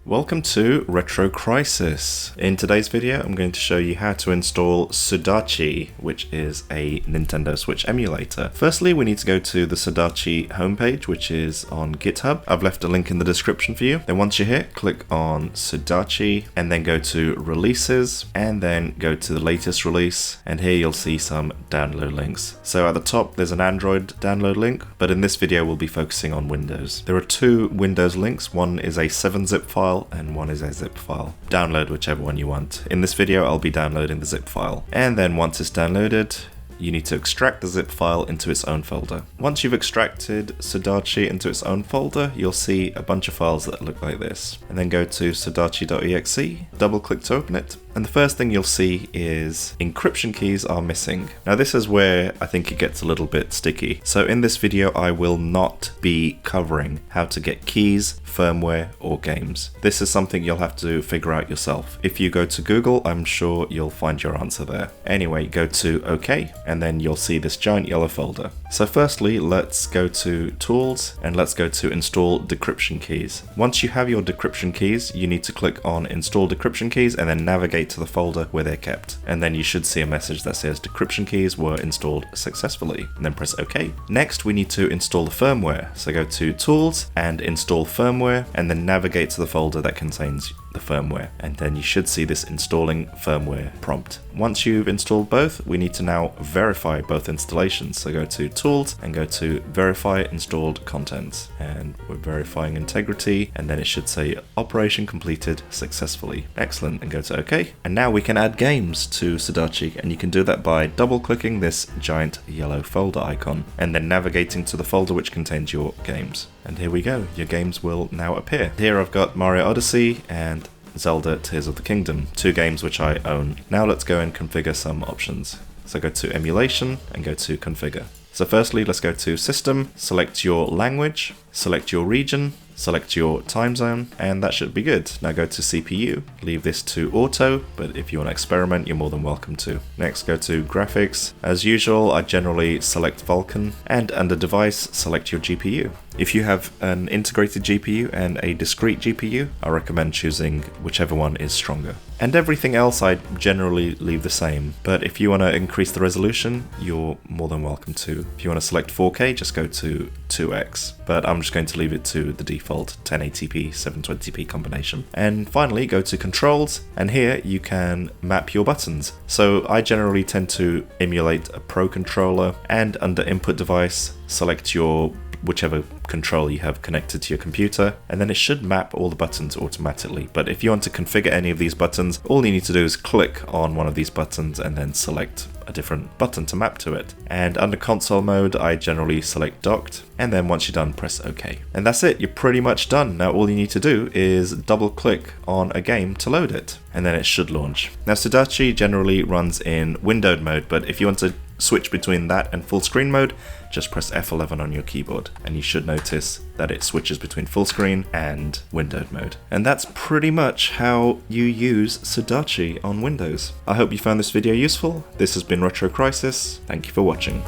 Welcome to Retro Crisis. In today's video, I'm going to show you how to install SUDACHI, which is a Nintendo Switch emulator. Firstly, we need to go to the SUDACHI homepage, which is on GitHub. I've left a link in the description for you. Then once you're here, click on SUDACHI and then go to Releases and then go to the latest release. And here you'll see some download links. So at the top, there's an Android download link, but in this video, we'll be focusing on Windows. There are two Windows links. One is a 7-zip file and one is a zip file. Download whichever one you want. In this video, I'll be downloading the zip file. And then once it's downloaded, you need to extract the zip file into its own folder. Once you've extracted SUDACHI into its own folder, you'll see a bunch of files that look like this. And then go to sudachi.exe, double click to open it, and the first thing you'll see is encryption keys are missing. Now this is where I think it gets a little bit sticky. So in this video, I will not be covering how to get keys, firmware, or games. This is something you'll have to figure out yourself. If you go to Google, I'm sure you'll find your answer there. Anyway, go to OK, and then you'll see this giant yellow folder. So firstly, let's go to Tools, and let's go to Install Decryption Keys. Once you have your decryption keys, you need to click on Install Decryption Keys and then navigate to the folder where they're kept. And then you should see a message that says decryption keys were installed successfully, and then press OK. Next, we need to install the firmware. So go to Tools and Install Firmware, and then navigate to the folder that contains the firmware. And then you should see this installing firmware prompt. Once you've installed both, we need to now verify both installations. So go to Tools and go to Verify Installed Contents. And we're verifying integrity, and then it should say operation completed successfully. Excellent, and go to OK. And now we can add games to SUDACHI, and you can do that by double clicking this giant yellow folder icon and then navigating to the folder which contains your games. And here we go, your games will now appear. Here I've got Mario Odyssey and Zelda Tears of the Kingdom, two games which I own. Now let's go and configure some options. So go to Emulation and go to Configure. So firstly, let's go to System, select your language, select your region, select your time zone, and that should be good. Now go to CPU, leave this to auto, but if you want to experiment, you're more than welcome to. Next, go to graphics. As usual, I generally select Vulkan, and under device, select your GPU. If you have an integrated GPU and a discrete GPU, I recommend choosing whichever one is stronger. And everything else I generally leave the same, but if you want to increase the resolution, you're more than welcome to. If you want to select 4K, just go to 2x, but I'm just going to leave it to the default 1080p 720p combination. And finally, go to Controls, and here you can map your buttons. So I generally tend to emulate a Pro controller, and under Input Device, select your whichever control you have connected to your computer, and then it should map all the buttons automatically. But if you want to configure any of these buttons, all you need to do is click on one of these buttons and then select a different button to map to it. And under console mode, I generally select docked, and then once you're done, press OK. And that's it, you're pretty much done. Now all you need to do is double click on a game to load it, and then it should launch. Now SUDACHI generally runs in windowed mode, but if you want to switch between that and full screen mode, just press F11 on your keyboard, and you should notice that it switches between full screen and windowed mode. And that's pretty much how you use SUDACHI on Windows. I hope you found this video useful. This has been Retro Crisis. Thank you for watching.